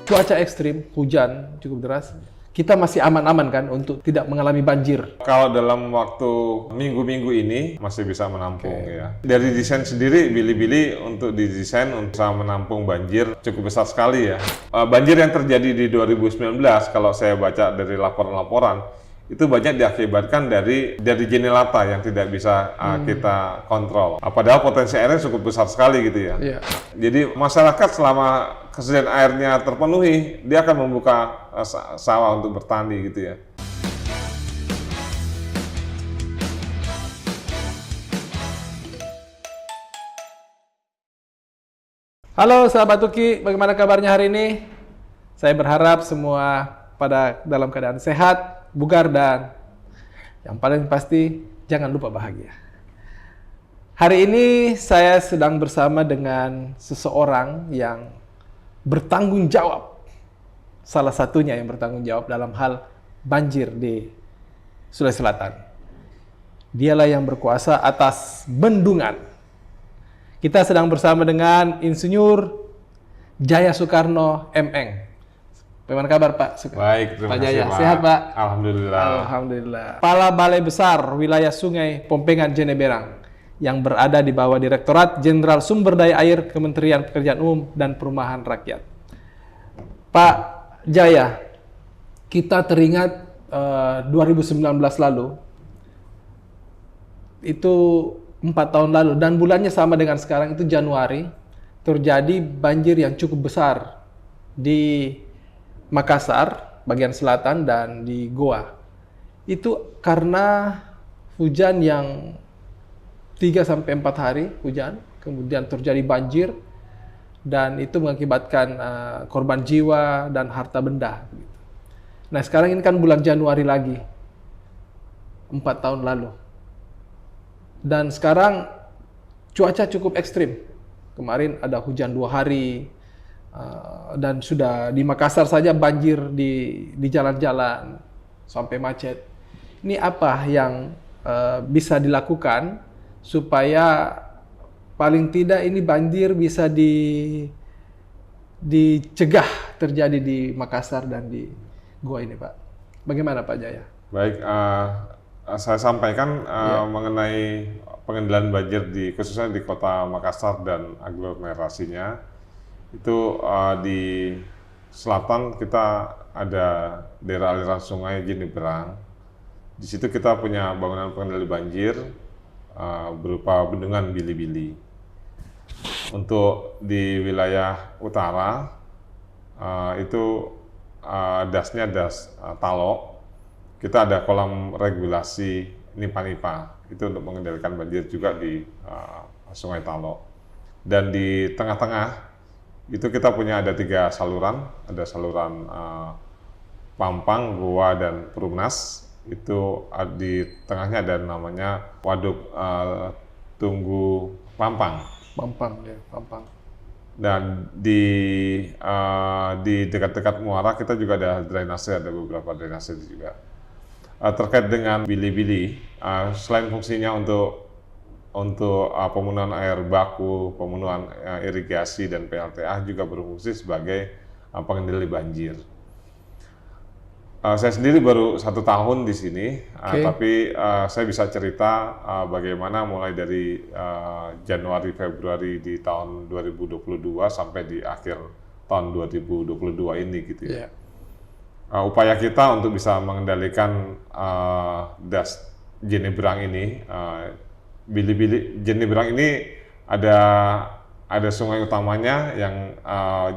cuaca ekstrim, hujan cukup deras, kita masih aman-aman kan untuk tidak mengalami banjir. Kalau dalam waktu minggu-minggu ini masih bisa menampung ya. Dari desain sendiri, Bilibili untuk didesain untuk bisa menampung banjir cukup besar sekali ya. Banjir yang terjadi di 2019, kalau saya baca dari laporan-laporan, itu banyak diakibatkan dari Jenelata yang tidak bisa kita kontrol. Padahal potensi airnya cukup besar sekali gitu ya. Iya. Jadi masyarakat selama kesediaan airnya terpenuhi, dia akan membuka sawah untuk bertani gitu ya. Halo sahabat Tuki, bagaimana kabarnya hari ini? Saya berharap semua pada dalam keadaan sehat, bugar, dan yang paling pasti jangan lupa bahagia. Hari ini saya sedang bersama dengan seseorang yang bertanggung jawab. Salah satunya yang bertanggung jawab dalam hal banjir di Sulawesi Selatan. Dialah yang berkuasa atas bendungan. Kita sedang bersama dengan Insinyur Jaya Soekarno M.Eng. Bagaimana kabar Pak? Baik, terima Pak kasih Jaya. Pak. Sehat Pak? Alhamdulillah. Alhamdulillah. Kepala Balai Besar Wilayah Sungai Pompengan Jeneberang yang berada di bawah Direktorat Jenderal Sumber Daya Air Kementerian Pekerjaan Umum dan Perumahan Rakyat. Pak Jaya, kita teringat 2019 lalu, itu 4 tahun lalu, dan bulannya sama dengan sekarang, itu Januari, terjadi banjir yang cukup besar di Makassar, bagian selatan, dan di Goa. Itu karena hujan yang 3-4 hari hujan, kemudian terjadi banjir, dan itu mengakibatkan korban jiwa dan harta benda. Nah sekarang ini kan bulan Januari lagi, 4 tahun lalu. Dan sekarang cuaca cukup ekstrim. Kemarin ada hujan 2 hari, dan sudah di Makassar saja banjir di jalan-jalan sampai macet. Ini apa yang bisa dilakukan supaya paling tidak ini banjir bisa dicegah terjadi di Makassar dan di Goa ini, Pak? Bagaimana Pak Jaya? Baik, saya sampaikan mengenai pengendalian banjir khususnya di Kota Makassar dan aglomerasinya. Itu di selatan kita ada daerah aliran sungai Jeneberang. Di situ kita punya bangunan pengendali banjir berupa bendungan Bilibili. Untuk di wilayah utara itu dasnya das Talok. Kita ada kolam regulasi Nipa-Nipa, itu untuk mengendalikan banjir juga di Sungai Talok. Dan di tengah-tengah itu kita punya ada 3 saluran, ada saluran Pampang, Goa, dan Perumnas. Itu di tengahnya ada namanya Waduk Tunggu Pampang. Pampang, ya, Pampang. Dan di dekat-dekat muara kita juga ada drainase, ada beberapa drainase juga. Terkait dengan Bilibili, selain fungsinya untuk pemenuhan air baku, pemenuhan irigasi dan PLTA, juga berfungsi sebagai pengendali banjir. Saya sendiri baru 1 tahun di sini, tapi saya bisa cerita bagaimana mulai dari Januari Februari di tahun 2022 sampai di akhir tahun 2022 ini gitu ya. Upaya kita untuk bisa mengendalikan das Jeneberang ini, Bilibili Jeneberang ini ada sungai utamanya yang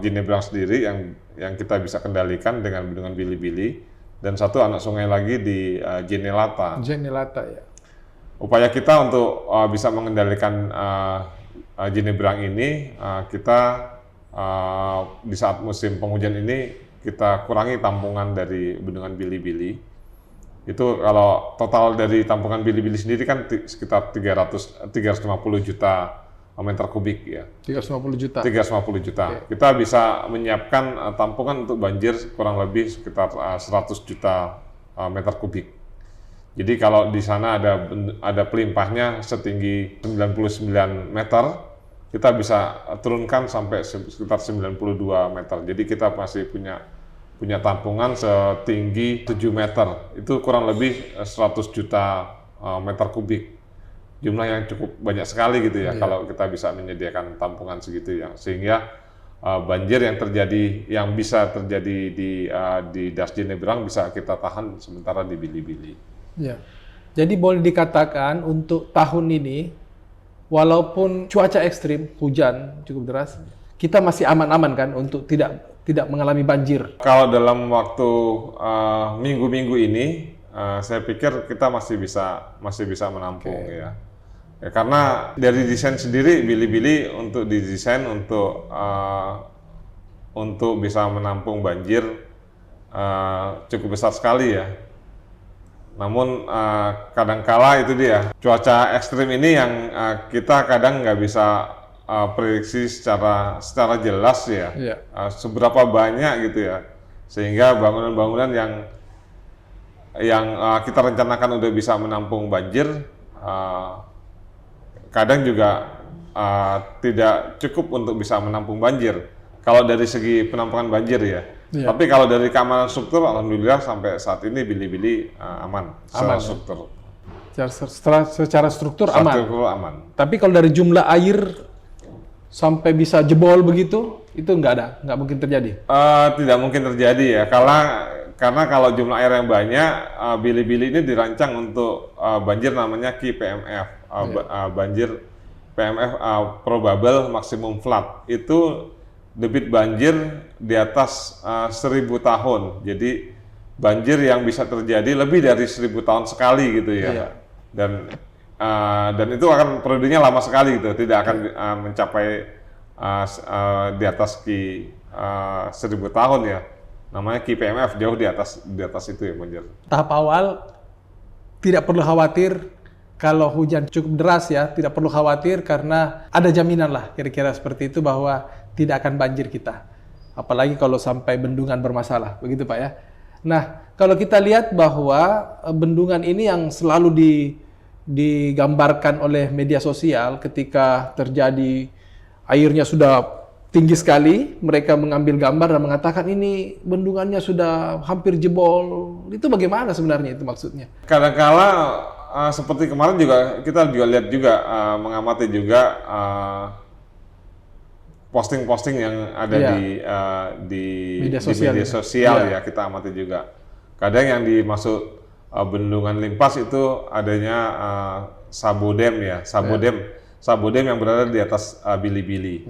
Jeneberang sendiri yang kita bisa kendalikan dengan bendungan Bilibili, dan satu anak sungai lagi di Jenelata. Jenelata, ya. Upaya kita untuk bisa mengendalikan Jeneberang ini, kita di saat musim penghujan ini kita kurangi tampungan dari bendungan Bilibili. Itu kalau total dari tampungan Bilibili sendiri kan sekitar 350 juta meter kubik ya. 350 juta. 350 juta. Okay. Kita bisa menyiapkan tampungan untuk banjir kurang lebih sekitar 100 juta meter kubik. Jadi kalau di sana ada pelimpahnya setinggi 99 meter, kita bisa turunkan sampai sekitar 92 meter. Jadi kita masih punya tampungan setinggi 7 meter. Itu kurang lebih 100 juta meter kubik. Jumlah yang cukup banyak sekali gitu ya, kalau kita bisa menyediakan tampungan segitu ya. Sehingga banjir yang bisa terjadi di Das Jenebrang bisa kita tahan sementara di Bili-Bili. Ya. Jadi boleh dikatakan untuk tahun ini, walaupun cuaca ekstrim, hujan cukup deras, kita masih aman-aman kan untuk tidak mengalami banjir. Kalau dalam waktu minggu-minggu ini, saya pikir kita masih bisa menampung ya. Karena dari desain sendiri, Bili-Bili didesain untuk bisa menampung banjir cukup besar sekali ya. Namun kadangkala itu dia, cuaca ekstrim ini yang kita kadang nggak bisa prediksi secara jelas ya, seberapa banyak gitu ya, sehingga bangunan-bangunan yang kita rencanakan udah bisa menampung banjir, kadang juga tidak cukup untuk bisa menampung banjir kalau dari segi penampungan banjir ya. Tapi kalau dari keamanan struktur, alhamdulillah sampai saat ini Bili-Bili aman secara struktur. Secara struktur aman. Aman. Tapi kalau dari jumlah air sampai bisa jebol begitu, itu nggak mungkin terjadi. Tidak mungkin terjadi ya, karena kalau jumlah air yang banyak, Bili-Bili ini dirancang untuk banjir namanya KPMF, banjir PMF probable maximum flood. Itu debit banjir di atas 1000 tahun. Jadi banjir yang bisa terjadi lebih dari 1000 tahun sekali gitu ya. Dan itu akan periodenya lama sekali gitu, tidak akan mencapai di atas 1000 tahun ya. Namanya KPMF, jauh di atas itu ya banjir. Tahap awal tidak perlu khawatir kalau hujan cukup deras ya, tidak perlu khawatir karena ada jaminan lah kira-kira seperti itu bahwa tidak akan banjir kita. Apalagi kalau sampai bendungan bermasalah, begitu Pak ya. Nah, kalau kita lihat bahwa bendungan ini yang selalu digambarkan oleh media sosial ketika terjadi airnya sudah tinggi sekali, mereka mengambil gambar dan mengatakan ini bendungannya sudah hampir jebol. Itu bagaimana sebenarnya itu maksudnya? Kadang-kala seperti kemarin juga kita lihat juga mengamati juga posting-posting yang ada di media sosial ya, kita amati juga. Kadang yang dimaksud bendungan Limpas itu adanya Sabodem ya, Sabodem yang berada di atas Bili-Bili.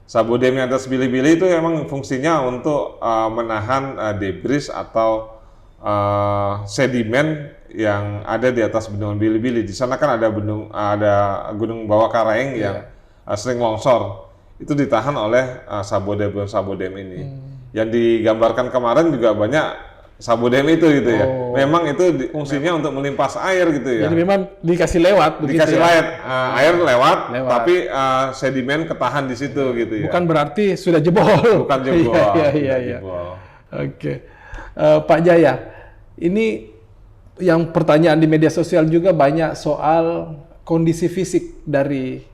Sabodem yang atas Bili-Bili itu memang fungsinya untuk menahan debris atau sedimen yang ada di atas bendungan Bili-Bili. Di sana kan ada gunung bawah Karaeng yang sering longsor. Itu ditahan oleh Sabodem ini. Yang digambarkan kemarin juga banyak Sabodem itu gitu ya. Memang itu fungsinya untuk melimpas air gitu ya. Jadi memang dikasih lewat begitu. Dikasih air lewat, tapi sedimen ketahan di situ gitu ya. Bukan berarti sudah jebol. Bukan jebol. Iya. Oke. Pak Jaya, ini yang pertanyaan di media sosial juga banyak soal kondisi fisik dari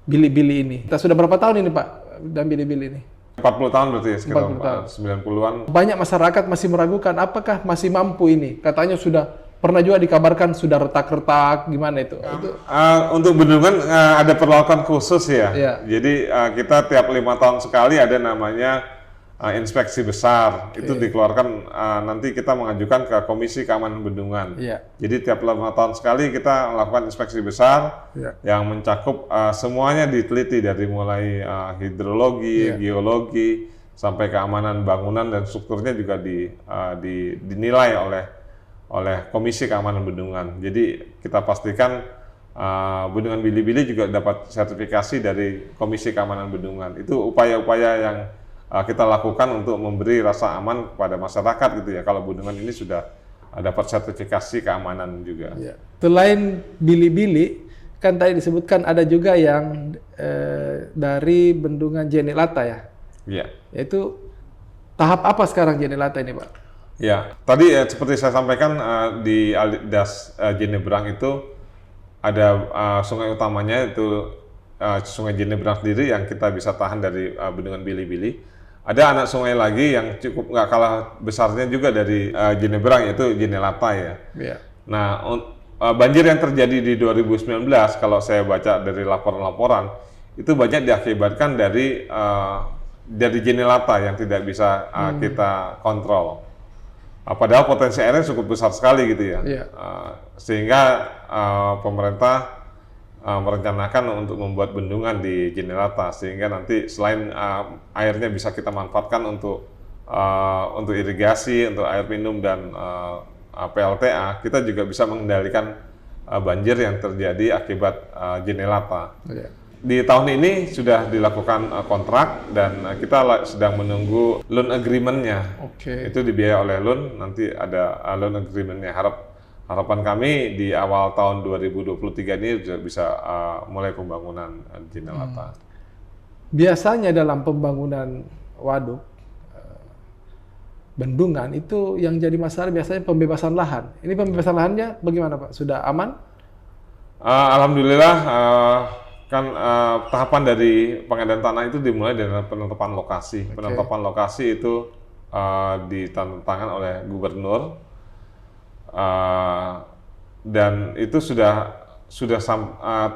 Bili-Bili ini. Kita sudah berapa tahun ini Pak dan Bili-Bili ini? 40 tahun berarti ya, sekitar 90-an. Banyak masyarakat masih meragukan apakah masih mampu ini. Katanya sudah pernah juga dikabarkan sudah retak-retak, gimana itu? Untuk bendungan ada perlakuan khusus ya. Jadi kita tiap 5 tahun sekali ada namanya inspeksi besar. Itu dikeluarkan, nanti kita mengajukan ke Komisi Keamanan Bendungan. Jadi tiap 5 tahun sekali kita melakukan inspeksi besar yang mencakup semuanya, diteliti dari mulai hidrologi, geologi, sampai keamanan bangunan dan strukturnya juga dinilai oleh Komisi Keamanan Bendungan. Jadi kita pastikan Bendungan Bili-Bili juga dapat sertifikasi dari Komisi Keamanan Bendungan. Itu upaya-upaya yang kita lakukan untuk memberi rasa aman kepada masyarakat gitu ya, kalau bendungan ini sudah dapat sertifikasi keamanan juga. Selain Bili-Bili, kan tadi disebutkan ada juga yang dari bendungan Jenelata ya? Yaitu tahap apa sekarang Jenelata ini Pak? Ya, tadi seperti saya sampaikan di Das Jenebrang itu ada sungai utamanya itu Sungai Jenebrang sendiri yang kita bisa tahan dari bendungan Bili-Bili. Ada anak sungai lagi yang cukup nggak kalah besarnya juga dari Jenebrang, yaitu Jenelata ya. Iya. Nah, banjir yang terjadi di 2019 kalau saya baca dari laporan-laporan itu banyak diakibatkan dari Jenelata yang tidak bisa kita kontrol. Padahal potensi airnya cukup besar sekali gitu ya. Iya. Sehingga pemerintah merencanakan untuk membuat bendungan di Jenelata sehingga nanti selain airnya bisa kita manfaatkan untuk irigasi, untuk air minum dan PLTA, kita juga bisa mengendalikan banjir yang terjadi akibat Jenelata. Iya. Di tahun ini sudah dilakukan kontrak dan kita sedang menunggu loan agreement-nya. Oke. Itu dibiayai oleh loan, nanti ada loan agreement-nya. Harapan kami di awal tahun 2023 ini bisa mulai pembangunan Jenelata. Biasanya dalam pembangunan waduk, bendungan itu yang jadi masalah biasanya pembebasan lahan. Ini pembebasan lahannya bagaimana Pak? Sudah aman? Alhamdulillah, tahapan dari pengadaan tanah itu dimulai dengan penetapan lokasi. Oke. Penetapan lokasi itu ditandatangani oleh gubernur. Dan itu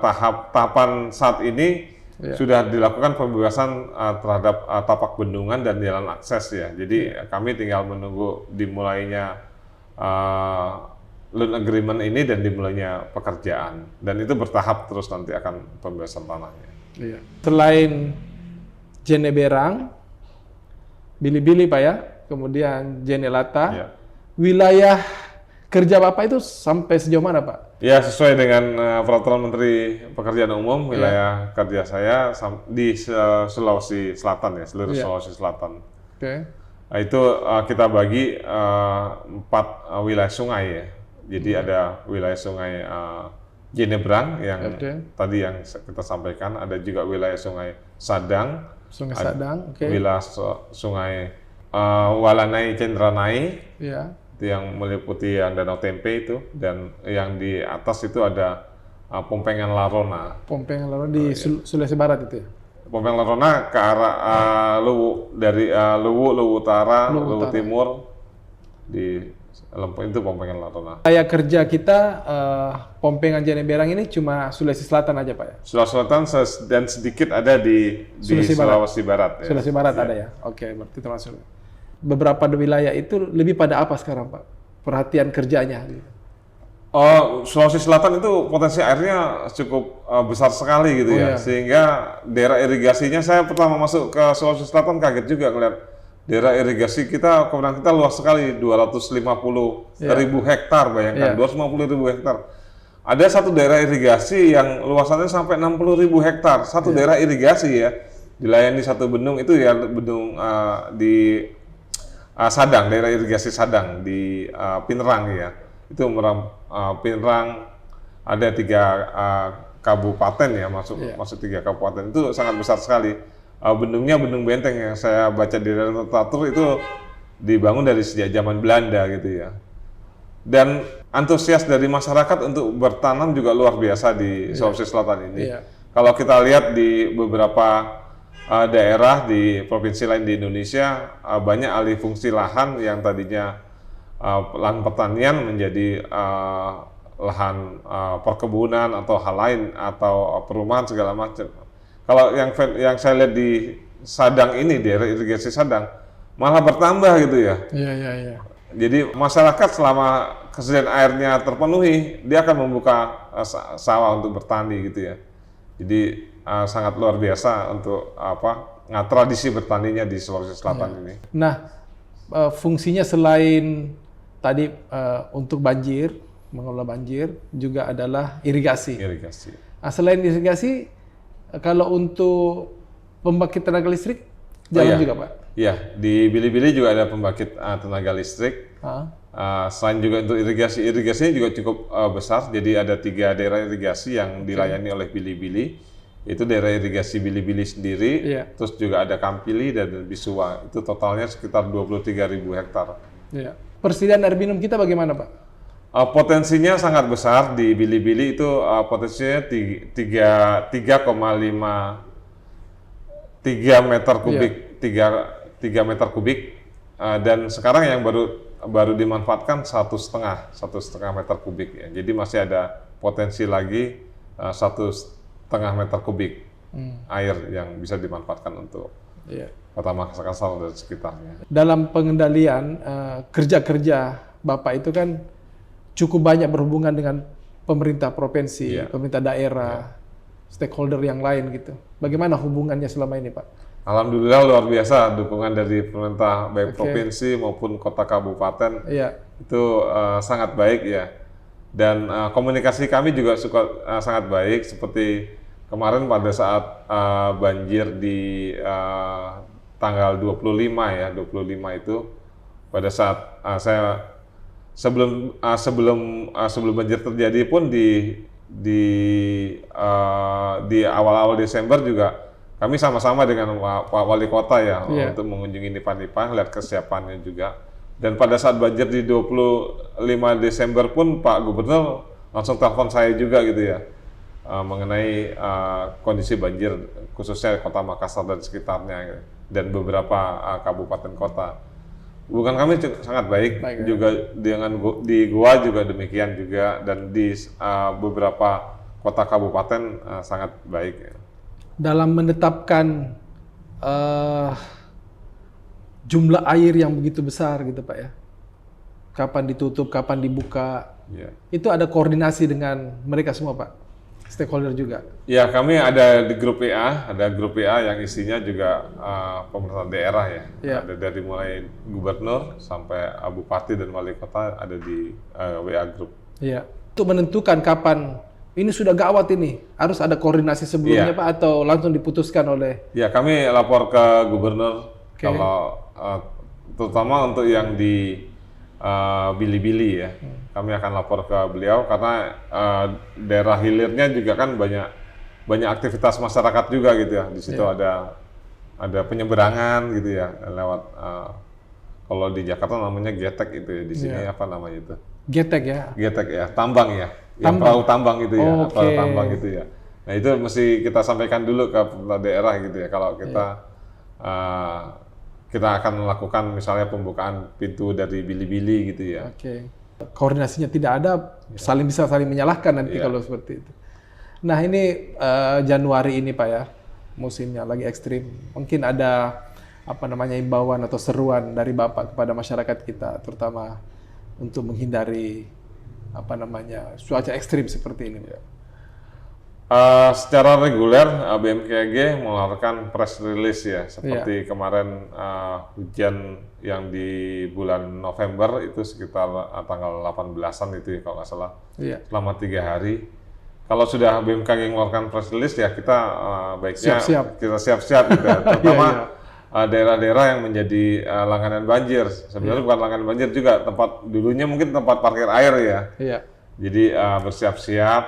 tahapan saat ini sudah dilakukan pembebasan terhadap tapak bendungan dan jalan akses ya. Jadi kami tinggal menunggu dimulainya loan agreement ini dan dimulainya pekerjaan, dan itu bertahap terus nanti akan pembebasan tanahnya. Iya. Selain Jeneberang, Bili-Bili Pak ya, kemudian Jenelata, Ya. wilayah kerja Bapak itu sampai sejauh mana Pak? Ya, sesuai dengan peraturan Menteri Pekerjaan Umum, wilayah kerja saya di Sulawesi Selatan ya, seluruh Sulawesi Selatan. Oke. Nah, itu kita bagi 4 wilayah sungai ya. Jadi ada wilayah sungai Jenebrang yang tadi yang kita sampaikan, ada juga wilayah sungai Sadang, Sungai Sadang, oke. wilayah sungai Walanai Cendranai, Iya. itu yang meliputi yang Danau Tempe itu, dan yang di atas itu ada Pompengan Larona. Pompengan lalu di Sulawesi Barat itu ya? Pompengan Larona ke arah Luwu, dari Luwu Utara, Luwu Timur, di Lempung itu Pompengan Larona. Wilayah kerja kita Pompengan Jeneberang ini cuma Sulawesi Selatan aja Pak ya? Sulawesi Selatan dan sedikit ada di Sulawesi Barat. Ya. Sulawesi Barat ada ya? Oke, berarti termasuk. Beberapa wilayah itu lebih pada apa sekarang Pak? Perhatian kerjanya? Sulawesi Selatan itu potensi airnya cukup besar sekali gitu ya. Sehingga daerah irigasinya, saya pertama masuk ke Sulawesi Selatan kaget juga ngeliat daerah irigasi kita, kemudian kita luas sekali, 250.000 hektar, bayangkan, 250.000 hektar. Ada satu daerah irigasi yang luasannya sampai 60.000 hektar, satu daerah irigasi ya, dilayani satu bendung itu ya, bendung di Sadang, daerah irigasi Sadang di Pinerang ya. Itu Pinerang ada 3 kabupaten ya, masuk 3 kabupaten, itu sangat besar sekali. Bendungnya bendung Benteng yang saya baca di literatur itu dibangun dari sejak zaman Belanda gitu ya. Dan antusias dari masyarakat untuk bertanam juga luar biasa di Sulawesi Selatan ini. Kalau kita lihat di beberapa daerah di provinsi lain di Indonesia, banyak alih fungsi lahan yang tadinya lahan pertanian menjadi lahan perkebunan atau hal lain atau perumahan segala macam. Kalau yang saya lihat di Sadang ini, daerah irigasi Sadang, malah bertambah gitu ya. Iya. Jadi masyarakat selama kesediaan airnya terpenuhi, dia akan membuka sawah untuk bertani gitu ya. Jadi sangat luar biasa untuk tradisi bertaninya di Sulawesi Selatan ini. Nah, fungsinya selain tadi untuk banjir, mengelola banjir, juga adalah irigasi. Nah, selain irigasi, kalau untuk pembangkit tenaga listrik, jalan juga Pak? Iya, di Bili-Bili juga ada pembangkit tenaga listrik. Selain juga untuk irigasinya juga cukup besar. Jadi ada 3 daerah irigasi yang dilayani oleh Bili-Bili. Itu daerah irigasi Bili-Bili sendiri. Terus juga ada Kampili dan Bisuwa. Itu totalnya sekitar 23.000 hektar. Persediaan air minum kita bagaimana Pak? Potensinya sangat besar di Bili-Bili itu, potensinya 3 meter kubik, 3 meter kubik, dan sekarang yang baru dimanfaatkan 1,5 meter kubik ya. Jadi masih ada potensi lagi 1,5 meter kubik air yang bisa dimanfaatkan untuk Kota Makassar dan sekitarnya. Dalam pengendalian kerja-kerja Bapak itu kan cukup banyak berhubungan dengan pemerintah provinsi, pemerintah daerah, stakeholder yang lain gitu. Bagaimana hubungannya selama ini, Pak? Alhamdulillah luar biasa dukungan dari pemerintah baik provinsi maupun kota kabupaten itu sangat baik ya. Dan komunikasi kami juga sangat baik, seperti kemarin pada saat banjir di tanggal 25 itu, pada saat saya sebelum banjir terjadi pun di awal-awal Desember juga kami sama-sama dengan Pak Wali Kota ya untuk mengunjungi Nipa-Nipa, lihat kesiapannya juga. Dan pada saat banjir di 25 Desember pun Pak Gubernur langsung telepon saya juga gitu ya, mengenai kondisi banjir khususnya Kota Makassar dan sekitarnya dan beberapa kabupaten kota. Hubungan kami sangat baik juga di Goa juga demikian juga, dan di beberapa kota kabupaten sangat baik. Dalam menetapkan jumlah air yang begitu besar gitu Pak ya, kapan ditutup, kapan dibuka, itu ada koordinasi dengan mereka semua Pak? Stakeholder juga? Ya, kami ada di grup WA, yang isinya juga pemerintah daerah ya. Ada dari mulai gubernur sampai bupati dan wali kota ada di WA group. Iya. Untuk menentukan kapan ini sudah gawat ini, harus ada koordinasi sebelumnya Pak atau langsung diputuskan oleh? Ya, kami lapor ke gubernur kalau terutama untuk yang di Bili-Bili ya. Kami akan lapor ke beliau karena daerah hilirnya juga kan banyak aktivitas masyarakat juga gitu ya. Di situ ada penyeberangan gitu ya lewat kalau di Jakarta namanya getek itu ya, di sini apa namanya itu? Getek ya. Getek ya, tambang ya. Yang perahu tambang itu ya, perahu tambang gitu ya. Nah, itu mesti kita sampaikan dulu ke pemerintah daerah gitu ya. Kalau kita akan melakukan misalnya pembukaan pintu dari Bili-Bili gitu ya. Koordinasinya tidak ada, bisa saling menyalahkan nanti kalau seperti itu. Nah, ini Januari ini Pak ya, musimnya lagi ekstrim. Mungkin ada imbauan atau seruan dari Bapak kepada masyarakat kita, terutama untuk menghindari cuaca ekstrim seperti ini. Secara reguler BMKG mengeluarkan press release ya, seperti kemarin hujan yang di bulan November itu sekitar tanggal 18-an itu ya kalau nggak salah, selama 3 hari. Kalau sudah BMKG mengeluarkan press release ya kita baiknya kita siap-siap gitu ya. Terutama daerah-daerah yang menjadi langganan banjir. Sebenarnya bukan langganan banjir juga, dulunya mungkin tempat parkir air ya. Jadi bersiap-siap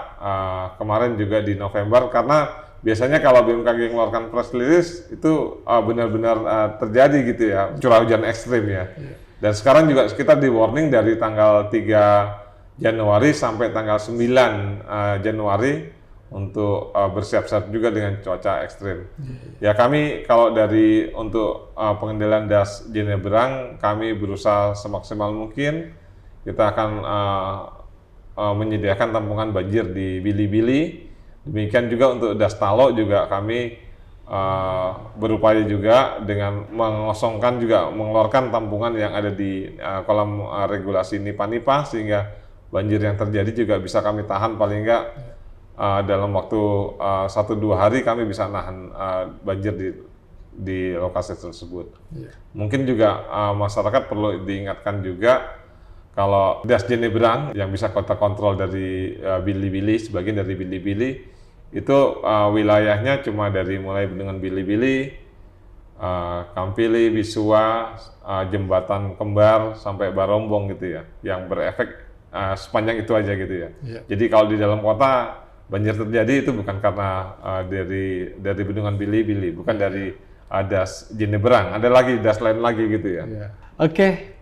kemarin juga di November, karena biasanya kalau BMKG mengeluarkan press release itu benar-benar terjadi gitu ya, curah hujan ekstrim ya. Dan sekarang juga kita di warning dari tanggal 3 Januari sampai tanggal 9 Januari untuk bersiap-siap juga dengan cuaca ekstrim. Ya, kami kalau untuk pengendalian das Jenebrang, kami berusaha semaksimal mungkin. Kita akan menyediakan tampungan banjir di Bili-Bili. Demikian juga untuk das Talo juga kami berupaya juga dengan mengeluarkan tampungan yang ada di kolam regulasi Nipa-Nipa, sehingga banjir yang terjadi juga bisa kami tahan paling enggak dalam waktu 1-2 hari kami bisa nahan banjir di lokasi tersebut. Mungkin juga masyarakat perlu diingatkan juga kalau das Jenebrang yang bisa kita kontrol dari Bili-Bili, sebagian dari Bili-Bili itu wilayahnya cuma dari mulai dengan Bili-Bili, Kampili, Bisua, Jembatan Kembar sampai Barombong gitu ya, yang berefek sepanjang itu aja gitu ya. Jadi kalau di dalam kota banjir terjadi itu bukan karena dari bendungan Bili-Bili, bukan dari das Jenebrang, ada lagi das lain lagi gitu ya. Oke,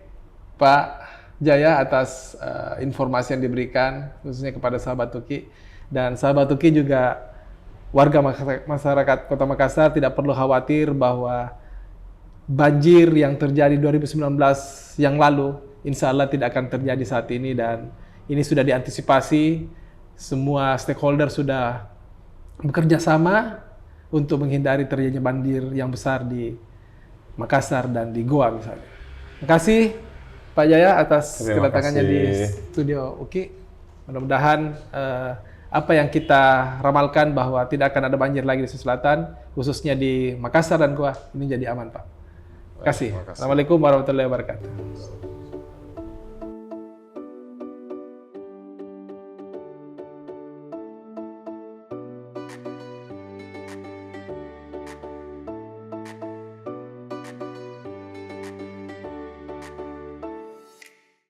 Pak Jaya atas informasi yang diberikan, khususnya kepada sahabat Tuki. Dan sahabat Tuki juga warga masyarakat Kota Makassar tidak perlu khawatir bahwa banjir yang terjadi 2019 yang lalu, insya Allah tidak akan terjadi saat ini, dan ini sudah diantisipasi. Semua stakeholder sudah bekerja sama untuk menghindari terjadinya banjir yang besar di Makassar dan di Goa misalnya. Terima kasih Pak Jaya atas kedatangannya di studio UKI. Mudah-mudahan apa yang kita ramalkan bahwa tidak akan ada banjir lagi di Sulawesi Selatan, khususnya di Makassar dan Goa, ini jadi aman, Pak. Terima kasih. Assalamualaikum warahmatullahi wabarakatuh.